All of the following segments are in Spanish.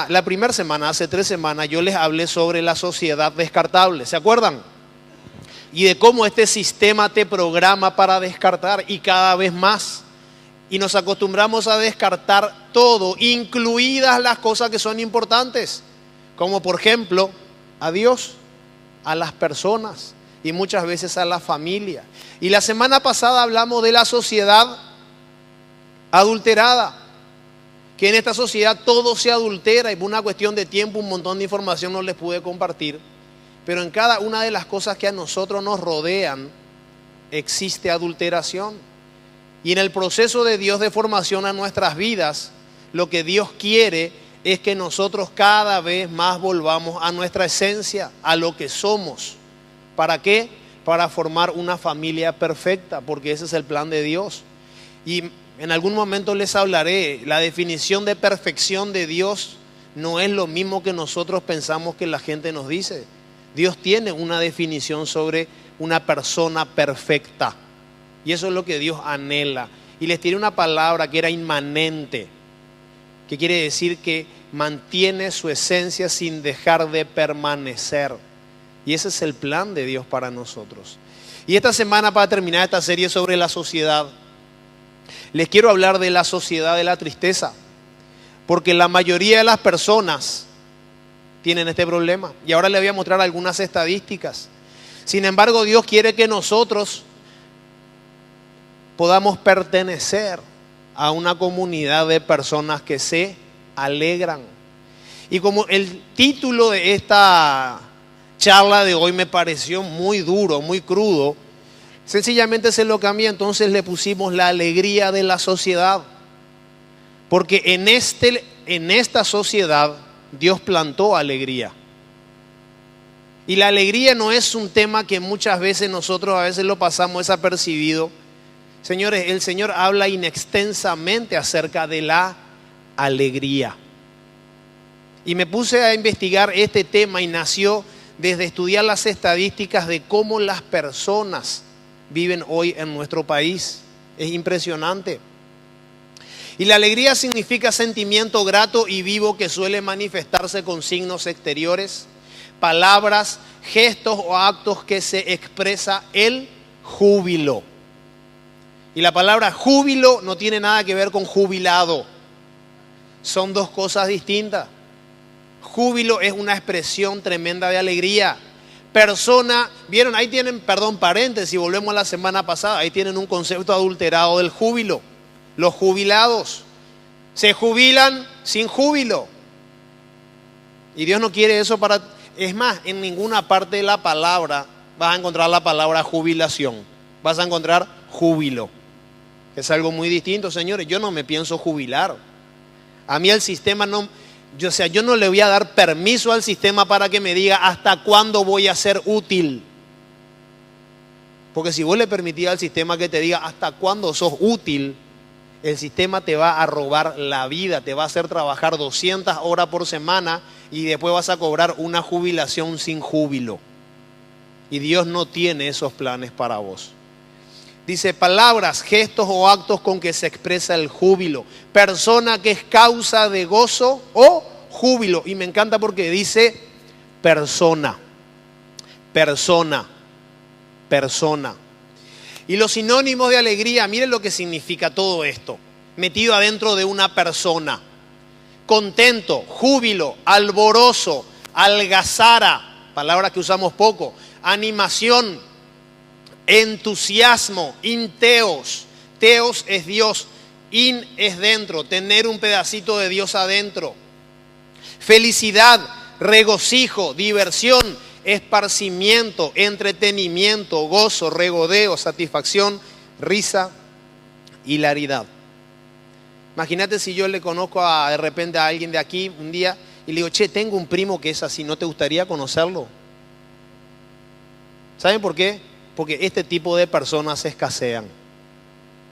La primera semana, hace 3 semanas, yo les hablé sobre la sociedad descartable, ¿se acuerdan? Y de cómo este sistema te programa para descartar y cada vez más. Y nos acostumbramos a descartar todo, incluidas las cosas que son importantes, como por ejemplo a Dios, a las personas y muchas veces a la familia. Y la semana pasada hablamos de la sociedad adulterada, que en esta sociedad todo se adultera y por una cuestión de tiempo un montón de información no les pude compartir. Pero en cada una de las cosas que a nosotros nos rodean existe adulteración. Y en el proceso de Dios de formación a nuestras vidas, lo que Dios quiere es que nosotros cada vez más volvamos a nuestra esencia, a lo que somos. ¿Para qué? Para formar una familia perfecta, porque ese es el plan de Dios. Y en algún momento les hablaré, la definición de perfección de Dios no es lo mismo que nosotros pensamos que la gente nos dice. Dios tiene una definición sobre una persona perfecta. Y eso es lo que Dios anhela. Y les tiré una palabra que era inmanente, que quiere decir que mantiene su esencia sin dejar de permanecer. Y ese es el plan de Dios para nosotros. Y esta semana, para terminar esta serie sobre la sociedad, les quiero hablar de la sociedad de la tristeza. Porque la mayoría de las personas tienen este problema. Y ahora les voy a mostrar algunas estadísticas. Sin embargo, Dios quiere que nosotros podamos pertenecer a una comunidad de personas que se alegran. Y como el título de esta charla de hoy me pareció muy duro, muy crudo, sencillamente se lo cambié, entonces le pusimos la alegría de la sociedad. Porque en esta sociedad Dios plantó alegría. Y la alegría no es un tema que muchas veces nosotros a veces lo pasamos desapercibido. Señores, el Señor habla inextensamente acerca de la alegría. Y me puse a investigar este tema y nació desde estudiar las estadísticas de cómo las personas viven hoy en nuestro país. Es impresionante. Y la alegría significa sentimiento grato y vivo que suele manifestarse con signos exteriores, palabras, gestos o actos que se expresa el júbilo. Y la palabra júbilo no tiene nada que ver con jubilado. Son dos cosas distintas. Júbilo es una expresión tremenda de alegría. Persona, vieron, ahí tienen, paréntesis, volvemos a la semana pasada, ahí tienen un concepto adulterado del júbilo. Los jubilados se jubilan sin júbilo. Y Dios no quiere eso para... Es más, en ninguna parte de la palabra vas a encontrar la palabra jubilación. Vas a encontrar júbilo. Es algo muy distinto, señores. Yo no me pienso jubilar. A mí el sistema no... Yo no le voy a dar permiso al sistema para que me diga hasta cuándo voy a ser útil. Porque si vos le permitís al sistema que te diga hasta cuándo sos útil, el sistema te va a robar la vida, te va a hacer trabajar 200 horas por semana y después vas a cobrar una jubilación sin júbilo. Y Dios no tiene esos planes para vos. Dice palabras, gestos o actos con que se expresa el júbilo. Persona que es causa de gozo o júbilo. Y me encanta porque dice persona. Persona. Persona. Y los sinónimos de alegría, miren lo que significa todo esto. Metido adentro de una persona. Contento, júbilo, alborozo, algazara. Palabras que usamos poco. Animación. Entusiasmo, teos es Dios, es dentro, tener un pedacito de Dios adentro. Felicidad, regocijo, diversión, esparcimiento, entretenimiento, gozo, regodeo, satisfacción, risa, hilaridad. Imagínate si yo le conozco de repente a alguien de aquí un día y le digo, che, tengo un primo que es así, ¿no te gustaría conocerlo? ¿Saben por qué? Porque este tipo de personas escasean.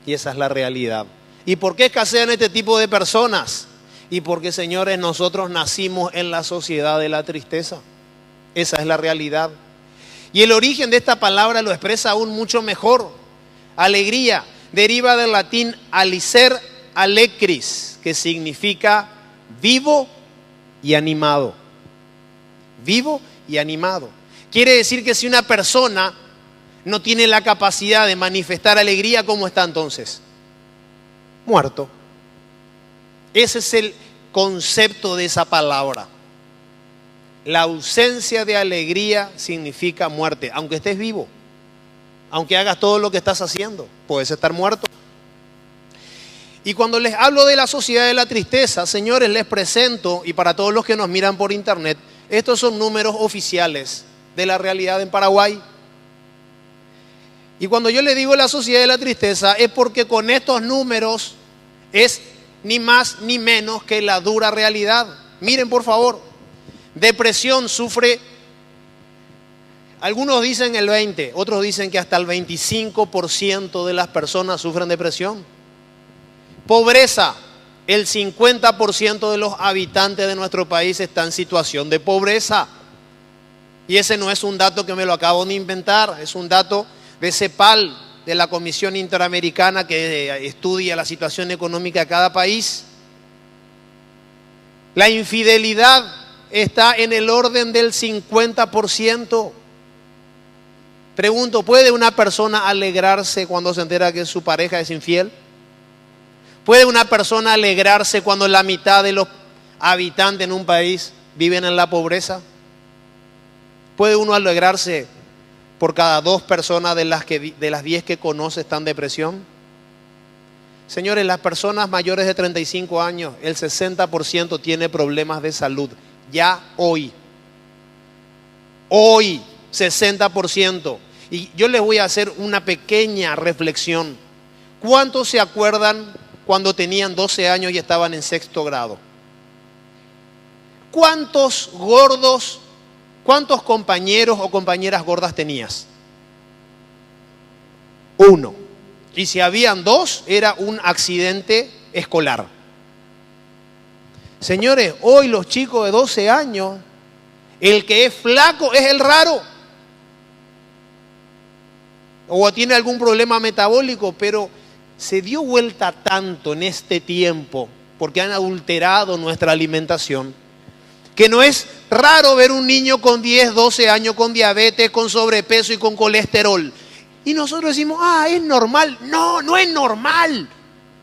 Y esa es la realidad. ¿Y por qué escasean este tipo de personas? Y porque, señores, nosotros nacimos en la sociedad de la tristeza. Esa es la realidad. Y el origen de esta palabra lo expresa aún mucho mejor. Alegría deriva del latín alicer alecris, que significa vivo y animado. Vivo y animado. Quiere decir que si una persona no tiene la capacidad de manifestar alegría, ¿cómo está entonces? Muerto. Ese es el concepto de esa palabra. La ausencia de alegría significa muerte, aunque estés vivo, aunque hagas todo lo que estás haciendo, puedes estar muerto. Y cuando les hablo de la sociedad de la tristeza, señores, les presento, y para todos los que nos miran por internet, estos son números oficiales de la realidad en Paraguay. Y cuando yo les digo la sociedad de la tristeza, es porque con estos números es ni más ni menos que la dura realidad. Miren, por favor, depresión sufre, algunos dicen el 20, otros dicen que hasta el 25% de las personas sufren depresión. Pobreza, el 50% de los habitantes de nuestro país está en situación de pobreza. Y ese no es un dato que me lo acabo de inventar, es un dato de CEPAL, de la Comisión Interamericana que estudia la situación económica de cada país. La infidelidad está en el orden del 50%. Pregunto, ¿puede una persona alegrarse cuando se entera que su pareja es infiel? ¿Puede una persona alegrarse cuando la mitad de los habitantes en un país viven en la pobreza? ¿Puede uno alegrarse por cada 2 personas de las 10 que conoce están en depresión? Señores, las personas mayores de 35 años, el 60% tiene problemas de salud. Ya hoy. Hoy, 60%. Y yo les voy a hacer una pequeña reflexión. ¿Cuántos se acuerdan cuando tenían 12 años y estaban en 6º grado? ¿Cuántos gordos, cuántos compañeros o compañeras gordas tenías? 1. Y si habían 2, era un accidente escolar. Señores, hoy los chicos de 12 años, el que es flaco es el raro. O tiene algún problema metabólico, pero se dio vuelta tanto en este tiempo, porque han adulterado nuestra alimentación, que no es raro ver un niño con 10, 12 años con diabetes, con sobrepeso y con colesterol. Y nosotros decimos, es normal. No, no es normal.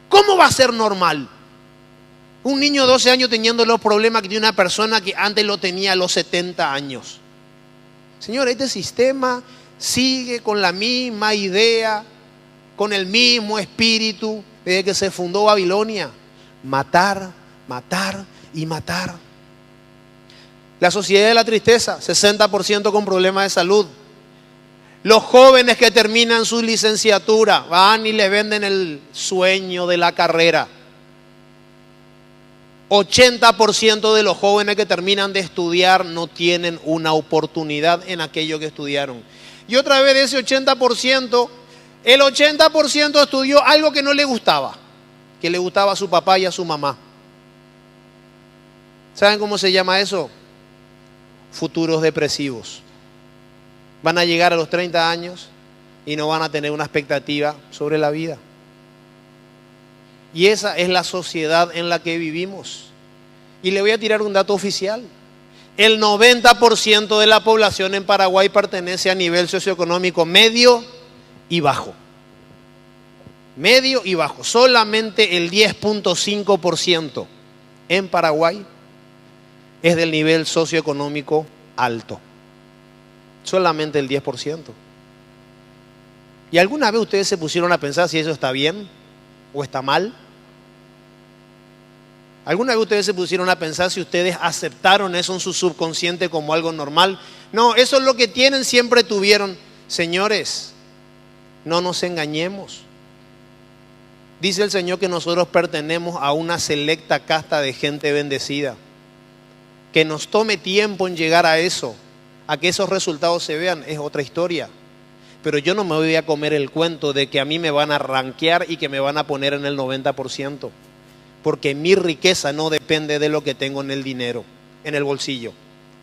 ¿Cómo va a ser normal? Un niño de 12 años teniendo los problemas que tiene una persona que antes lo tenía a los 70 años. Señor, este sistema sigue con la misma idea, con el mismo espíritu desde que se fundó Babilonia. Matar, matar y matar. La sociedad de la tristeza, 60% con problemas de salud. Los jóvenes que terminan su licenciatura van y le venden el sueño de la carrera. 80% de los jóvenes que terminan de estudiar no tienen una oportunidad en aquello que estudiaron. Y otra vez de ese 80%, el 80% estudió algo que no le gustaba, que le gustaba a su papá y a su mamá. ¿Saben cómo se llama eso? Futuros depresivos. Van a llegar a los 30 años y no van a tener una expectativa sobre la vida. Y esa es la sociedad en la que vivimos. Y le voy a tirar un dato oficial. El 90% de la población en Paraguay pertenece a nivel socioeconómico medio y bajo. Medio y bajo. Solamente el 10.5% en Paraguay es del nivel socioeconómico alto. Solamente el 10%. ¿Y alguna vez ustedes se pusieron a pensar si eso está bien o está mal? ¿Alguna vez ustedes se pusieron a pensar si ustedes aceptaron eso en su subconsciente como algo normal? No, eso es lo que tienen, siempre tuvieron. Señores, no nos engañemos. Dice el Señor que nosotros pertenecemos a una selecta casta de gente bendecida. Que nos tome tiempo en llegar a eso, a que esos resultados se vean, es otra historia. Pero yo no me voy a comer el cuento de que a mí me van a rankear y que me van a poner en el 90%. Porque mi riqueza no depende de lo que tengo en el dinero, en el bolsillo,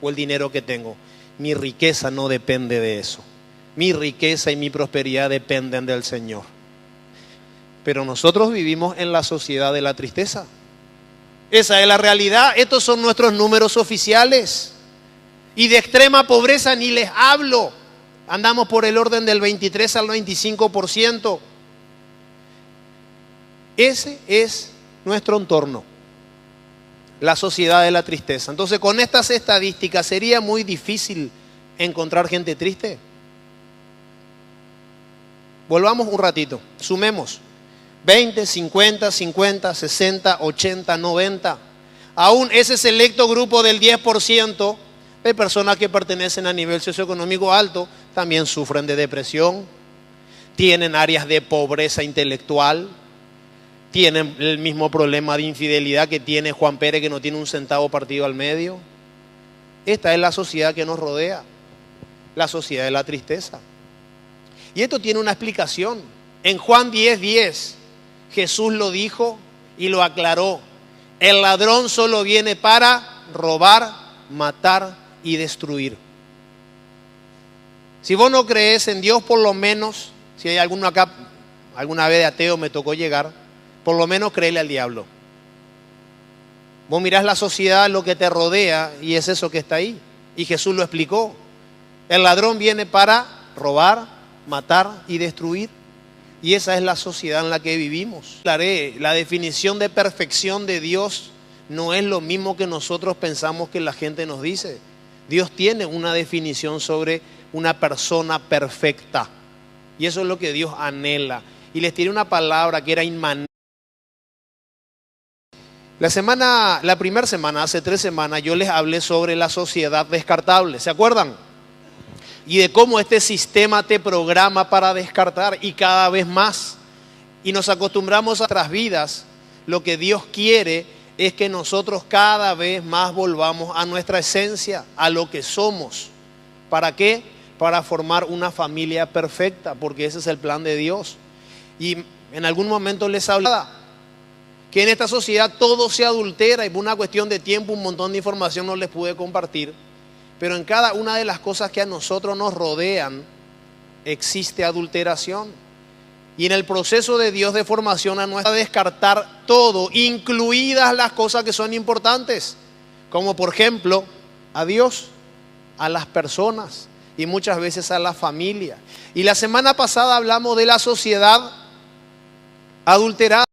o el dinero que tengo. Mi riqueza no depende de eso. Mi riqueza y mi prosperidad dependen del Señor. Pero nosotros vivimos en la sociedad de la tristeza. Esa es la realidad. Estos son nuestros números oficiales. Y de extrema pobreza ni les hablo. Andamos por el orden del 23 al 25%. Ese es nuestro entorno, la sociedad de la tristeza. Entonces, con estas estadísticas sería muy difícil encontrar gente triste. Volvamos un ratito, sumemos 20, 50, 50, 60, 80, 90. Aún ese selecto grupo del 10% de personas que pertenecen a nivel socioeconómico alto también sufren de depresión, tienen áreas de pobreza intelectual, tienen el mismo problema de infidelidad que tiene Juan Pérez, que no tiene un centavo partido al medio. Esta es la sociedad que nos rodea, la sociedad de la tristeza. Y esto tiene una explicación. En Juan 10:10, Jesús lo dijo y lo aclaró. El ladrón solo viene para robar, matar y destruir. Si vos no crees en Dios, por lo menos, si hay alguno acá, alguna vez de ateo me tocó llegar, por lo menos créele al diablo. Vos mirás la sociedad, lo que te rodea, y es eso que está ahí. Y Jesús lo explicó. El ladrón viene para robar, matar y destruir. Y esa es la sociedad en la que vivimos. La definición de perfección de Dios no es lo mismo que nosotros pensamos que la gente nos dice. Dios tiene una definición sobre una persona perfecta. Y eso es lo que Dios anhela. Y les tiré una palabra que era inmanente. La primera semana, hace 3 semanas, yo les hablé sobre la sociedad descartable. ¿Se acuerdan? Y de cómo este sistema te programa para descartar y cada vez más. Y nos acostumbramos a nuestras vidas. Lo que Dios quiere es que nosotros cada vez más volvamos a nuestra esencia, a lo que somos. ¿Para qué? Para formar una familia perfecta, porque ese es el plan de Dios. Y en algún momento les hablaba que en esta sociedad todo se adultera y por una cuestión de tiempo un montón de información no les pude compartir. Pero en cada una de las cosas que a nosotros nos rodean existe adulteración. Y en el proceso de Dios de formación a nuestra descartar todo, incluidas las cosas que son importantes, como por ejemplo a Dios, a las personas y muchas veces a la familia. Y la semana pasada hablamos de la sociedad adulterada.